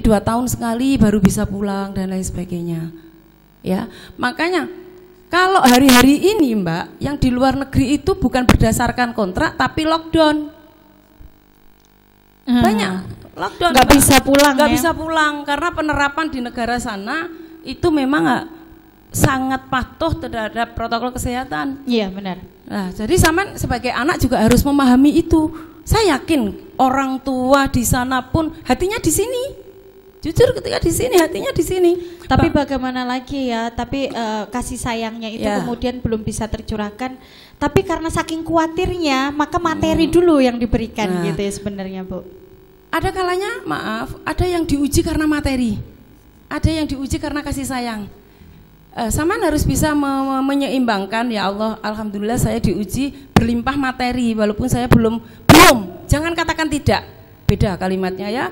2 tahun sekali baru bisa pulang dan lain sebagainya. Ya, makanya kalau hari-hari ini Mbak, yang di luar negeri itu bukan berdasarkan kontrak tapi lockdown. Banyak lockdown. Nggak bisa pulang. Nggak bisa pulang karena penerapan di negara sana itu memang sangat patuh terhadap protokol kesehatan. Iya benar. Nah, jadi sama sebagai anak juga harus memahami itu. Saya yakin orang tua di sana pun hatinya di sini. Jujur ketika di sini hatinya di sini. Tapi bagaimana lagi ya? Tapi kasih sayangnya itu Ya. kemudian belum bisa tercurahkan. Tapi karena saking khawatirnya, maka materi dulu yang diberikan gitu ya sebenarnya, Bu. Ada kalanya, maaf, ada yang diuji karena materi, ada yang diuji karena kasih sayang. Saman harus bisa menyeimbangkan. Ya Allah, alhamdulillah saya diuji berlimpah materi, walaupun saya belum, jangan katakan tidak, beda kalimatnya ya.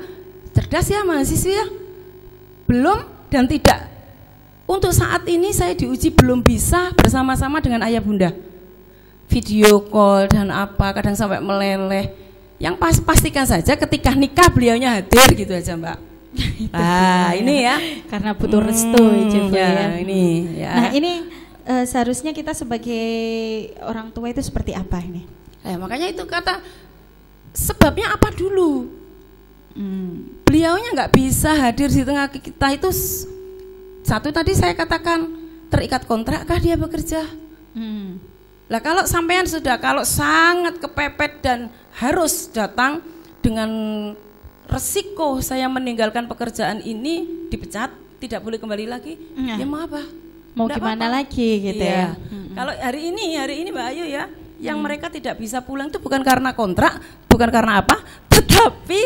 Cerdas ya mahasiswi ya, belum dan tidak. Untuk saat ini saya diuji belum bisa bersama-sama dengan ayah bunda, video call dan apa, kadang sampai meleleh. Yang pastikan saja ketika nikah beliaunya hadir gitu aja Mbak. Ini ya karena butuh restu ya. Ini ya. Nah ini seharusnya kita sebagai orang tua itu seperti apa ini? Makanya itu kata sebabnya apa dulu. Beliaunya nggak bisa hadir di tengah kita itu. Satu tadi saya katakan terikat kontrak kah dia bekerja? Lah kalau sampean sudah kalau sangat kepepet dan harus datang dengan resiko saya meninggalkan pekerjaan ini, dipecat, tidak boleh kembali lagi, ya mau apa? Mau gimana lagi gitu ya. Kalau hari ini Mbak Ayu ya, yang mereka tidak bisa pulang itu bukan karena kontrak, bukan karena apa, tetapi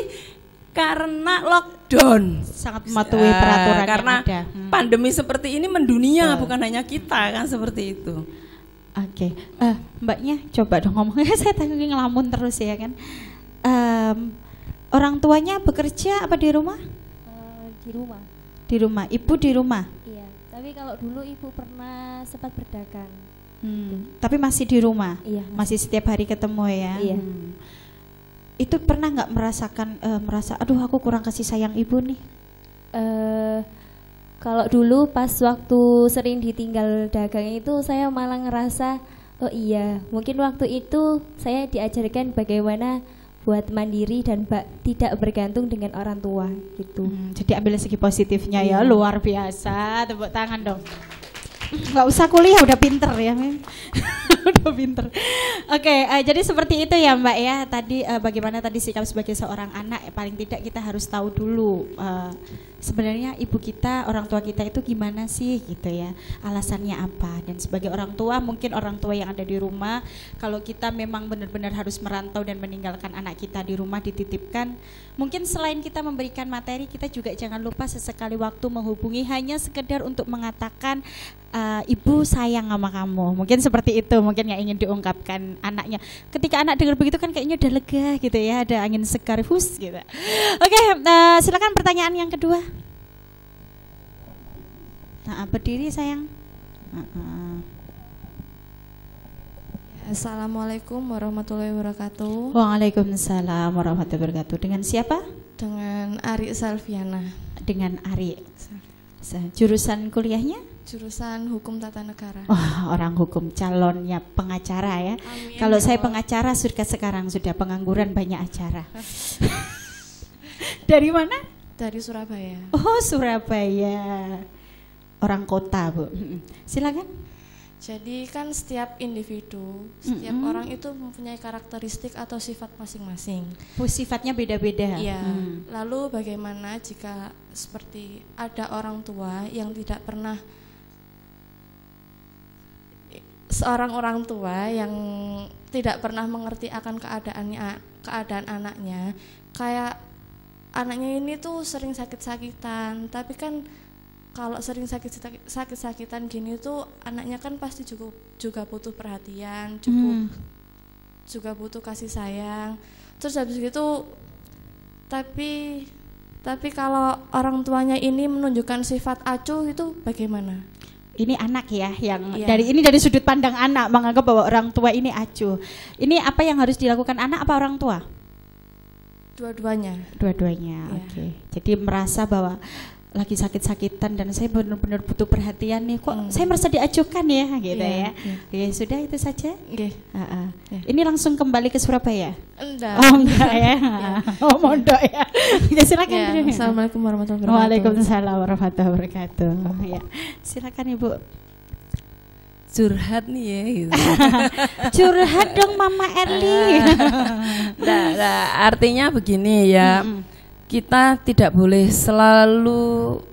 karena lockdown. Sangat mematuhi peraturan karena yang ada. Pandemi seperti ini mendunia, bukan hanya kita kan seperti itu. Oke, Mbaknya coba dong ngomongnya, saya tadi ngelamun terus ya kan. Orang tuanya bekerja apa di rumah? Di rumah. Di rumah, ibu di rumah? Iya, tapi kalau dulu ibu pernah sempat berdagang. Tapi masih di rumah? Iya. Masih setiap hari ketemu ya? Iya. Itu pernah nggak merasa, aduh aku kurang kasih sayang ibu nih? Kalau dulu pas waktu sering ditinggal dagang itu saya malah ngerasa, oh iya, mungkin waktu itu saya diajarkan bagaimana buat mandiri dan tidak bergantung dengan orang tua gitu. Jadi ambil segi positifnya ya, luar biasa, tepuk tangan dong. Nggak usah kuliah udah pinter ya, udah pinter. Oke, jadi seperti itu ya Mbak ya. Tadi bagaimana tadi sikap sebagai seorang anak, paling tidak kita harus tahu dulu sebenarnya ibu kita, orang tua kita itu gimana sih gitu ya, alasannya apa. Dan sebagai orang tua, mungkin orang tua yang ada di rumah, kalau kita memang benar-benar harus merantau dan meninggalkan anak kita di rumah dititipkan, mungkin selain kita memberikan materi, kita juga jangan lupa sesekali waktu menghubungi hanya sekedar untuk mengatakan ibu sayang sama kamu. Mungkin seperti itu mungkin yang ingin diungkapkan anaknya. Ketika anak dengar begitu kan kayaknya udah lega gitu ya, ada angin segar gitu. Oke, silakan pertanyaan yang kedua. Nah, berdiri sayang. Assalamualaikum warahmatullahi wabarakatuh. Waalaikumsalam warahmatullahi wabarakatuh. Dengan siapa? Dengan Ari Salviana. Dengan Ari. Jurusan kuliahnya? Jurusan Hukum Tata Negara. Wah, orang hukum, calonnya pengacara ya. Amin, kalau ya saya Allah. pengacara sekarang sudah pengangguran banyak acara. Dari mana? Dari Surabaya. Oh, Surabaya. Orang kota, Bu. Silakan. Jadi kan setiap individu, setiap orang itu mempunyai karakteristik atau sifat masing-masing. Sifatnya beda-beda. Iya. Lalu bagaimana jika seperti ada orang tua yang tidak pernah, seorang orang tua yang tidak pernah mengerti akan keadaan anaknya, kayak anaknya ini tuh sering sakit-sakitan, tapi kan kalau sering sakit-sakitan gini tuh anaknya kan pasti juga butuh perhatian, juga butuh kasih sayang. Terus habis gitu, tapi kalau orang tuanya ini menunjukkan sifat acuh itu bagaimana? Ini anak ya, yang dari sudut pandang anak menganggap bahwa orang tua ini acuh. Ini apa yang harus dilakukan anak apa orang tua? Dua-duanya. Dua-duanya. Iya. Oke. Jadi merasa bahwa lagi sakit-sakitan dan saya benar-benar butuh perhatian nih. Kok saya merasa diacuhkan ya gitu Iya, ya. iya. Ya sudah itu saja. Nggih. Iya. Ini langsung kembali ke Surabaya. Enggak. Oh enggak ya. Oh mondok ya. Ya silakan. Ya, Dulu. Assalamualaikum warahmatullahi wabarakatuh. Waalaikumsalam warahmatullahi wabarakatuh. Ya. Silakan Ibu. Curhat nih ya gitu. Curhat dong Mama Erli. Nah, artinya begini ya. Kita tidak boleh selalu,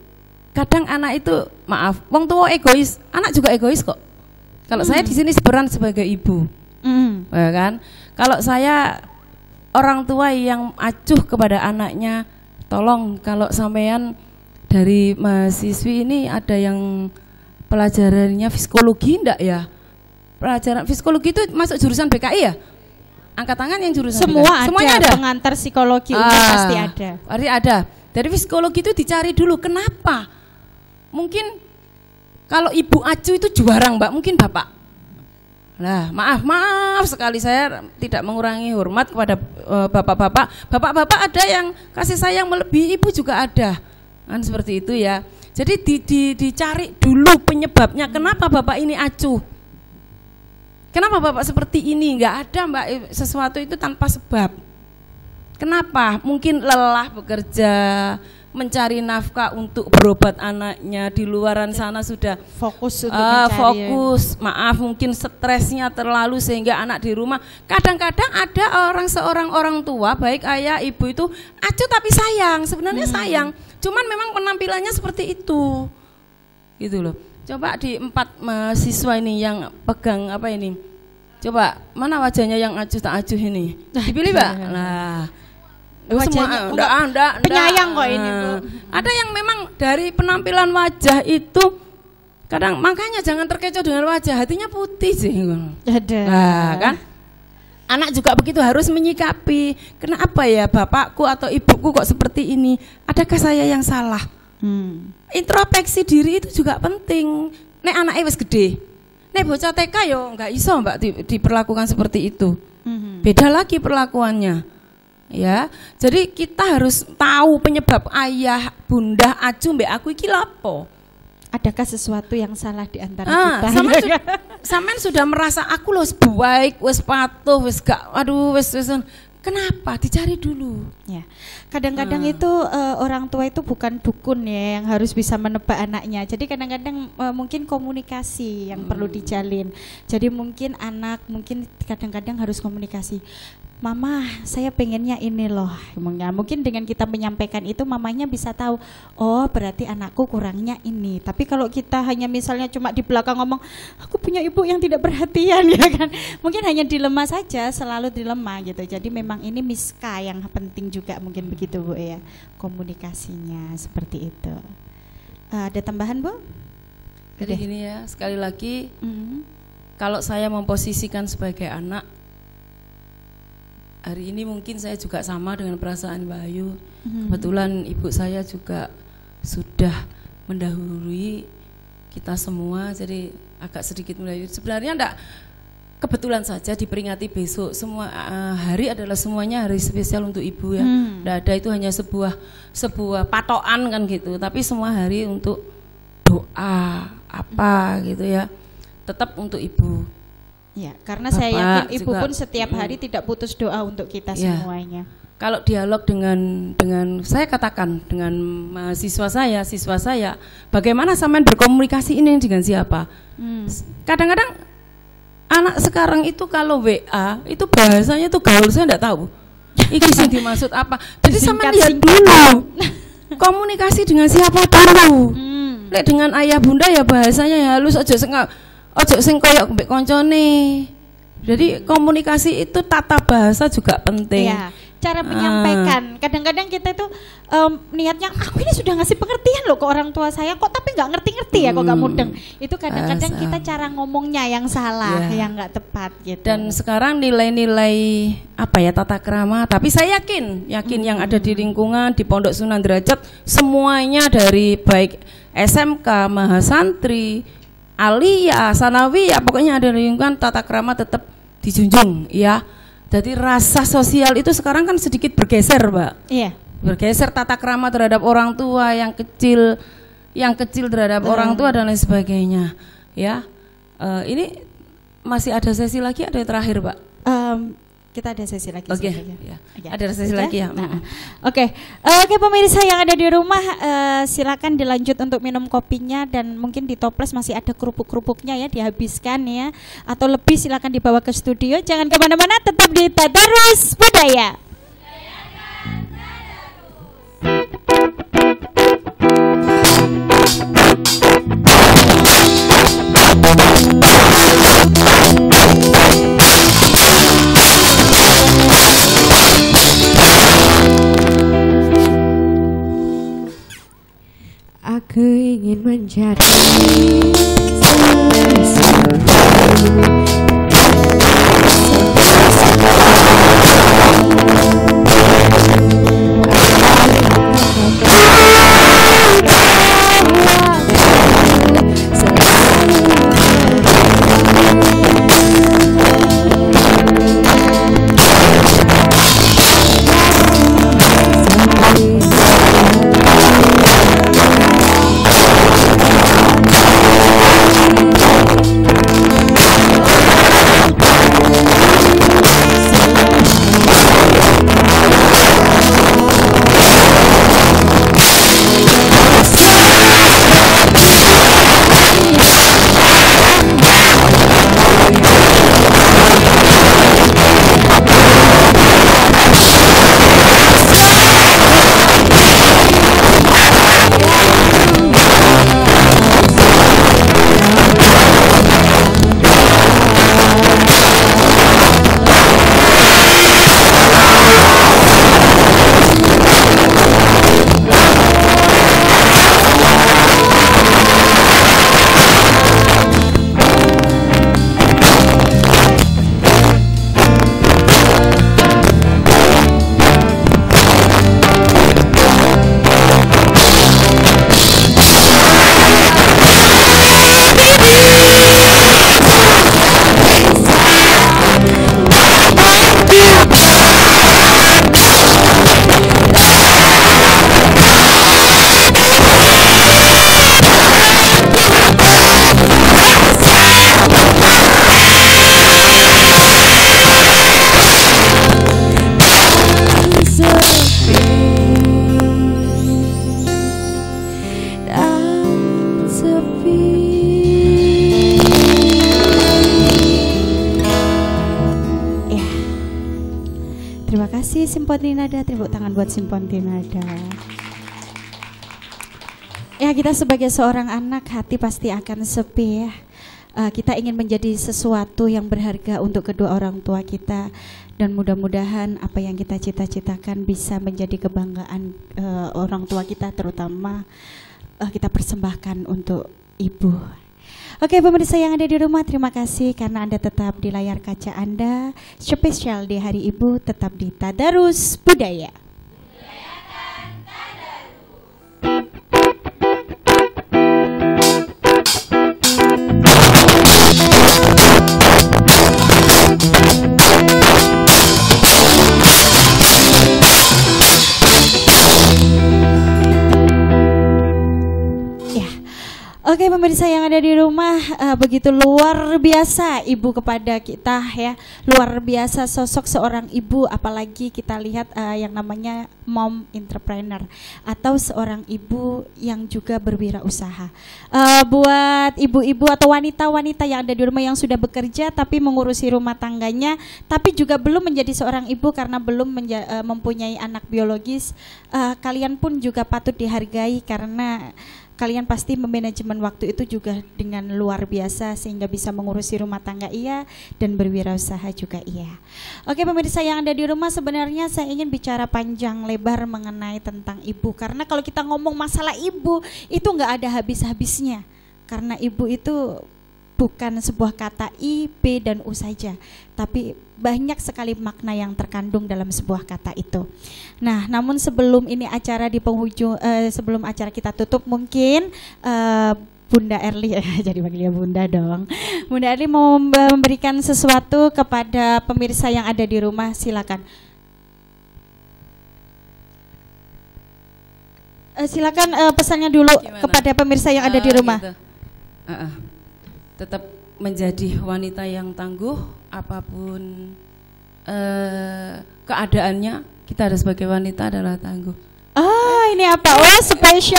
kadang anak itu maaf, wong tua egois, anak juga egois kok. Kalau saya di sini berperan sebagai ibu, ya kan. Kalau saya orang tua yang acuh kepada anaknya, tolong kalau sampean dari mahasiswi ini ada yang pelajarannya psikologi enggak ya? Pelajaran psikologi itu masuk jurusan BKI ya? Angkat tangan yang jurusan Semua BKI. ada. Semuanya ada. Pengantar psikologi pasti ada. Pasti ada. Dari psikologi itu dicari dulu kenapa? Mungkin kalau ibu acu itu juarang Mbak, mungkin bapak. Nah, maaf sekali saya tidak mengurangi hormat kepada bapak-bapak. Bapak-bapak ada yang kasih sayang melebihi, ibu juga ada. Kan seperti itu ya. Jadi dicari dulu penyebabnya kenapa bapak ini acuh. Kenapa bapak seperti ini? Enggak ada Mbak, sesuatu itu tanpa sebab. Kenapa? Mungkin lelah bekerja, mencari nafkah untuk berobat anaknya, di luaran sana sudah fokus untuk mencari. Fokus, maaf mungkin stresnya terlalu sehingga anak di rumah. Kadang-kadang ada seorang orang tua, baik ayah ibu itu acuh tapi sayang, sebenarnya sayang. Cuman memang penampilannya seperti itu, gitu loh. Coba di 4 mahasiswa ini yang pegang apa ini? Coba mana wajahnya yang acuh tak acuh ini? Dipilih Mbak. Nah, wajahnya enggak, penyayang kok ini Bu. Ada yang memang dari penampilan wajah itu kadang makanya jangan terkecoh dengan wajah, hatinya putih sih. Ada. Nah, kan? Anak juga begitu harus menyikapi. Kenapa ya bapakku atau ibuku kok seperti ini? Adakah saya yang salah? Introspeksi diri itu juga penting. Nek anaknya wis gede, nek bocah TK yo nggak iso Mbak diperlakukan seperti itu. Beda lagi perlakuannya, ya. Jadi kita harus tahu penyebab ayah, bunda, acu, mbak aku iki lapo. Adakah sesuatu yang salah di antara kita? Sampean sudah merasa aku loh baik, wis patuh, wis gak, aduh, wis. Kenapa? Dicari dulu. Ya, kadang-kadang itu orang tua itu bukan dukun ya yang harus bisa menebak anaknya. Jadi kadang-kadang mungkin komunikasi yang perlu dijalin. Jadi mungkin anak mungkin kadang-kadang harus komunikasi. Mama, saya pengennya ini loh. Mungkin dengan kita menyampaikan itu, mamanya bisa tahu. Oh, berarti anakku kurangnya ini. Tapi kalau kita hanya misalnya cuma di belakang ngomong, aku punya ibu yang tidak perhatian ya kan. Mungkin hanya dilema saja, selalu dilema gitu. Jadi memang ini miska yang penting juga mungkin begitu Bu ya. Komunikasinya seperti itu. Ada tambahan Bu? Jadi gini ya, sekali lagi, kalau saya memposisikan sebagai anak, hari ini mungkin saya juga sama dengan perasaan Mbak Ayu. Kebetulan ibu saya juga sudah mendahului kita semua, jadi agak sedikit melayu. Sebenarnya enggak, kebetulan saja diperingati besok. Semua hari adalah semuanya hari spesial untuk ibu ya. Enggak ada, itu hanya sebuah patokan kan gitu. Tapi semua hari untuk doa apa gitu ya. Tetap untuk ibu. Ya, karena Bapak saya yakin ibu juga, pun setiap hari tidak putus doa untuk kita semuanya. Kalau dialog dengan saya katakan dengan mahasiswa saya, siswa saya, bagaimana sampean berkomunikasi ini dengan siapa? Kadang-kadang anak sekarang itu kalau WA itu bahasanya tuh gaul, saya enggak tahu. Iki sing dimaksud apa? Jadi sampean lihat dulu. Komunikasi dengan siapa dulu? Lek dengan ayah bunda ya bahasanya halus, ojo sing koyok mbek koncone. Jadi komunikasi itu tata bahasa juga penting. Ya, cara menyampaikan. Kadang-kadang kita itu niatnya aku ini sudah ngasih pengertian loh ke orang tua saya kok tapi nggak ngerti-ngerti ya kok nggak mudeng. Itu kadang-kadang kita cara ngomongnya yang salah, yang nggak tepat gitu. Dan sekarang nilai-nilai apa ya tata krama, tapi saya yakin yang ada di lingkungan di Pondok Sunan Derajat semuanya dari baik SMK, Mahasantri, Aliyah, Sanawiyah, pokoknya ada lingkungan tata krama tetap dijunjung ya. Jadi rasa sosial itu sekarang kan sedikit bergeser, Mbak. Iya. Bergeser tata krama terhadap orang tua yang kecil terhadap orang tua dan lain sebagainya. Ya, ini masih ada sesi lagi, ada yang terakhir, Pak? Kita ada sesi lagi. Oke, ya. Ada sesi lagi ya. Nah, Oke, pemirsa yang ada di rumah, silakan dilanjut untuk minum kopinya dan mungkin di toples masih ada kerupuk-kerupuknya ya, dihabiskan ya. Atau lebih silakan dibawa ke studio. Jangan kemana-mana, tetap di Tadarus Budaya. Aku ingin menjadi Simfoni Nada, tepuk tangan buat Simfoni Nada. Ya, kita sebagai seorang anak, hati pasti akan sepi ya. Kita ingin menjadi sesuatu yang berharga untuk kedua orang tua kita, dan mudah-mudahan apa yang kita cita-citakan bisa menjadi kebanggaan orang tua kita, terutama kita persembahkan untuk ibu. Oke, pemirsa yang ada di rumah, terima kasih karena Anda tetap di layar kaca Anda. Spesial di Hari Ibu, tetap di Tadarus Budaya. Oke, pemirsa yang ada di rumah, begitu luar biasa ibu kepada kita ya, luar biasa sosok seorang ibu, apalagi kita lihat yang namanya mom entrepreneur atau seorang ibu yang juga berwirausaha. Buat ibu-ibu atau wanita-wanita yang ada di rumah yang sudah bekerja tapi mengurusi rumah tangganya, tapi juga belum menjadi seorang ibu karena belum mempunyai anak biologis, kalian pun juga patut dihargai karena kalian pasti memanajemen waktu itu juga dengan luar biasa sehingga bisa mengurusi rumah tangga iya dan berwirausaha juga iya. Oke, pemirsa yang ada di rumah, sebenarnya saya ingin bicara panjang lebar mengenai tentang ibu, karena kalau kita ngomong masalah ibu itu nggak ada habis-habisnya, karena ibu itu bukan sebuah kata I, P, dan U saja, tapi banyak sekali makna yang terkandung dalam sebuah kata itu. Nah, namun sebelum ini acara di penghujung, sebelum acara kita tutup, mungkin Bunda Erli, jadi panggilnya Bunda dong. Bunda Erli mau memberikan sesuatu kepada pemirsa yang ada di rumah, silakan. Silakan pesannya dulu. Gimana? Kepada pemirsa yang ada di rumah. Gitu. Tetap menjadi wanita yang tangguh, apapun keadaannya, kita harus sebagai wanita adalah tangguh. Oh, ini apa? Oh, spesial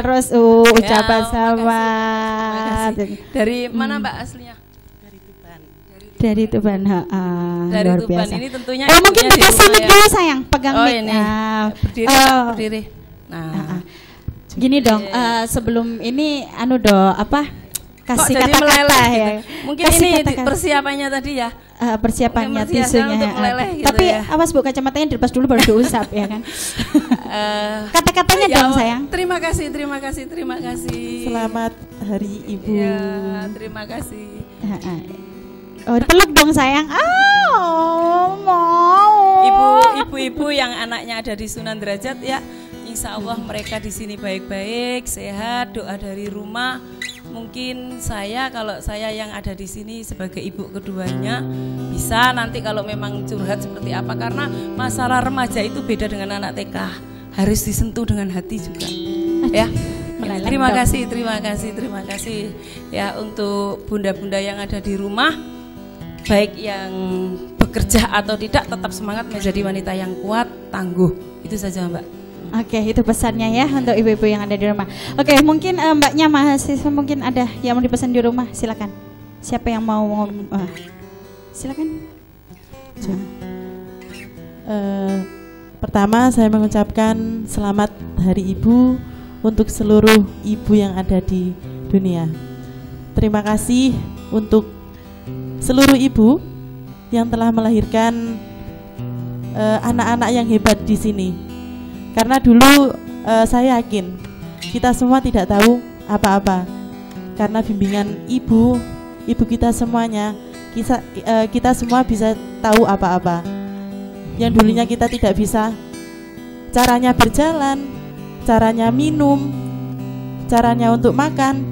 Ros. Ucapan sama. Dari mana Mbak aslinya? Dari Tuban. Dari Luar Tuban biasa. ini tentunya. Mungkin kita samit dulu sayang, pegang mic. Ini. Berdiri. Nah. Gini dong, sebelum ini kasih kata-kata ya. Mungkin kasih ini kata-kata. Persiapannya tadi ya. Persiapannya tisunya. Gitu tapi ya. awas Bu, kacamatanya dilepas dulu baru diusap ya kan. Kata-katanya dong sayang. Terima kasih. Selamat Hari Ibu. Ya, terima kasih. Oh, peluk dong sayang. Mau. Ibu-ibu yang anaknya ada di Sunan Derajat ya. Insya Allah mereka di sini baik-baik, sehat, doa dari rumah. Mungkin kalau saya yang ada di sini sebagai ibu keduanya bisa nanti kalau memang curhat seperti apa, karena masalah remaja itu beda dengan anak TK, harus disentuh dengan hati juga. Ya. Terima kasih ya untuk bunda-bunda yang ada di rumah, baik yang bekerja atau tidak, tetap semangat menjadi wanita yang kuat, tangguh. Itu saja Mbak. Oke, itu pesannya ya untuk ibu-ibu yang ada di rumah. Oke, mungkin mbaknya mahasiswa mungkin ada yang mau dipesan di rumah, silakan. Siapa yang mau silakan. Pertama saya mengucapkan selamat Hari Ibu untuk seluruh ibu yang ada di dunia. Terima kasih untuk seluruh ibu yang telah melahirkan anak-anak yang hebat di sini. Karena dulu saya yakin kita semua tidak tahu apa-apa. Karena bimbingan ibu kita semuanya, kita semua bisa tahu apa-apa. Yang dulunya kita tidak bisa, caranya berjalan, caranya minum, caranya untuk makan,